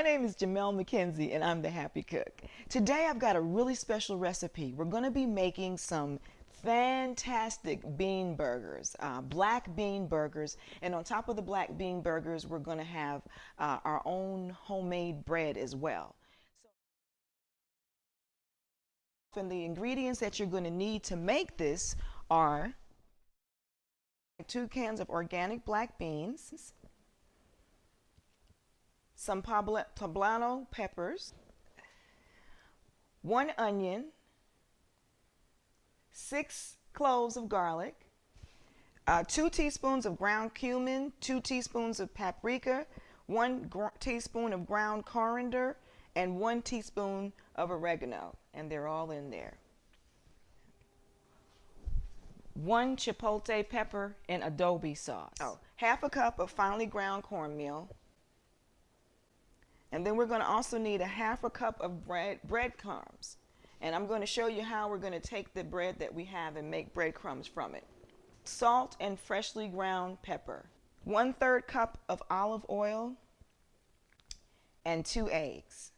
name is Jamelle McKenzie and I'm the Happy Cook. Today I've got a really special recipe. We're going to be making some fantastic bean burgers, black bean burgers, and on top of the black bean burgers we're going to have our own homemade bread as well. And the ingredients that you're going to need to make this are 2 cans of organic black beans, some poblano peppers, 1 onion, 6 cloves of garlic, 2 teaspoons of ground cumin, 2 teaspoons of paprika, 1 teaspoon of ground coriander, and 1 teaspoon of oregano, and they're all in there. 1 chipotle pepper and adobe sauce. Half a cup of finely ground cornmeal. And then we're going to also need 1/2 cup of breadcrumbs. And I'm going to show you how we're going to take the bread that we have and make breadcrumbs from it. Salt and freshly ground pepper. 1/3 cup of olive oil and 2 eggs.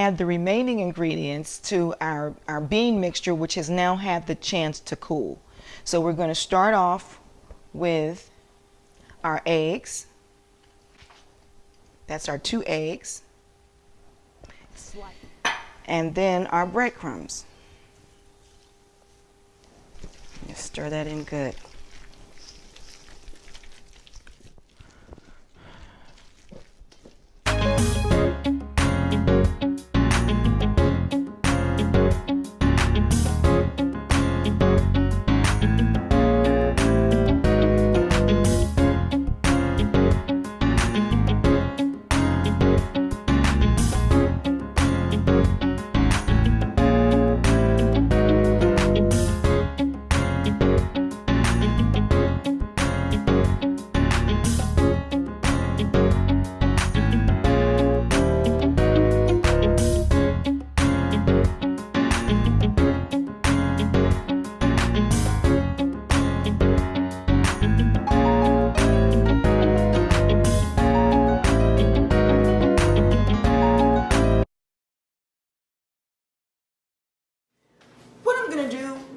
add the remaining ingredients to our bean mixture, which has now had the chance to cool. So we're going to start off with our eggs. That's our 2 eggs. And then our breadcrumbs. Just stir that in good.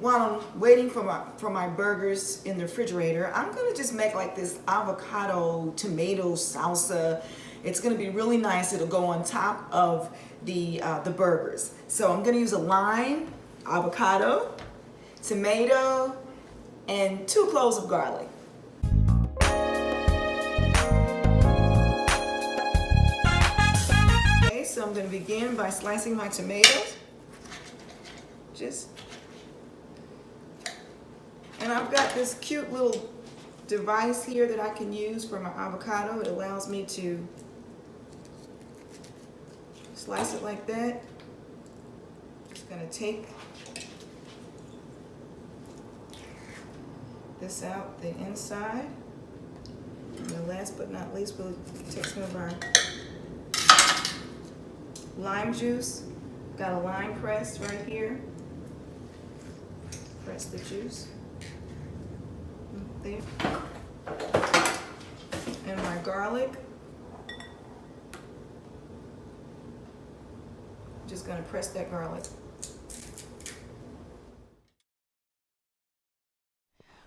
While I'm waiting for my burgers in the refrigerator, I'm gonna just make like this avocado tomato salsa. It's gonna be really nice. It'll go on top of the burgers. So I'm gonna use a lime, avocado, tomato, and 2 cloves of garlic. Okay, so I'm gonna begin by slicing my tomatoes. And I've got this cute little device here that I can use for my avocado. It allows me to slice it like that. Just gonna take this out the inside. And last but not least, we'll take some of our lime juice. Got a lime press right here. Press the juice. There. And my garlic. Just gonna press that garlic.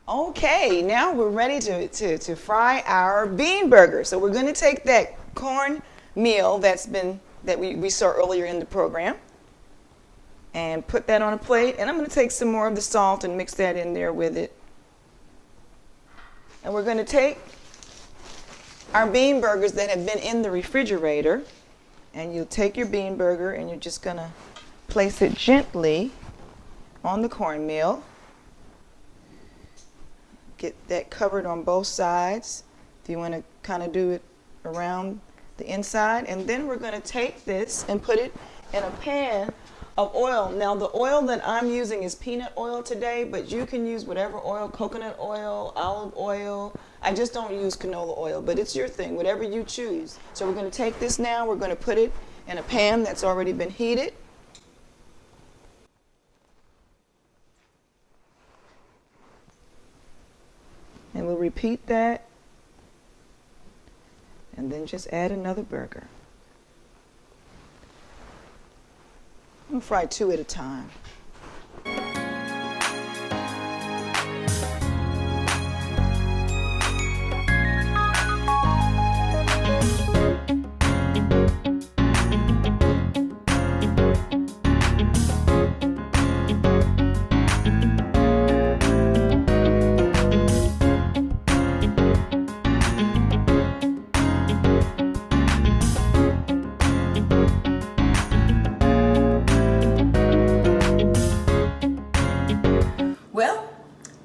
Okay, now we're ready to fry our bean burger. So we're gonna take that cornmeal that we saw earlier in the program and put that on a plate, and I'm gonna take some more of the salt and mix that in there with it. And we're going to take our bean burgers that have been in the refrigerator, and you'll take your bean burger and you're just going to place it gently on the cornmeal. Get that covered on both sides if you want to kind of do it around the inside. And then we're going to take this and put it in a pan of oil. Now the oil that I'm using is peanut oil today, but you can use whatever oil, coconut oil, olive oil. I just don't use canola oil, but it's your thing, whatever you choose. So we're going to take this now, we're going to put it in a pan that's already been heated. And we'll repeat that, and then just add another burger. I'm going to fry 2 at a time.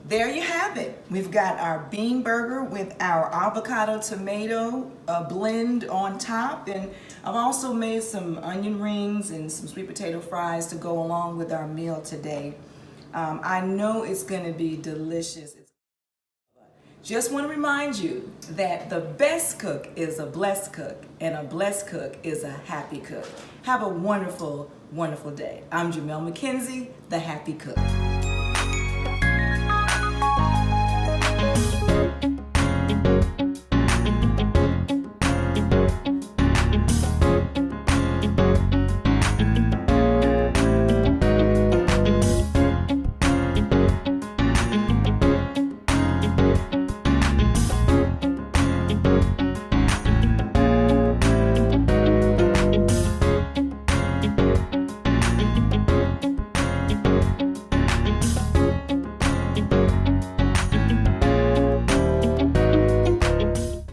There you have it. We've got our bean burger with our avocado tomato blend on top, and I've also made some onion rings and some sweet potato fries to go along with our meal today. I know it's going to be delicious. Just want to remind you that the best cook is a blessed cook, and a blessed cook is a happy cook. Have a wonderful, wonderful day. I'm JAMELLE MCKENZIE, the Happy Cook.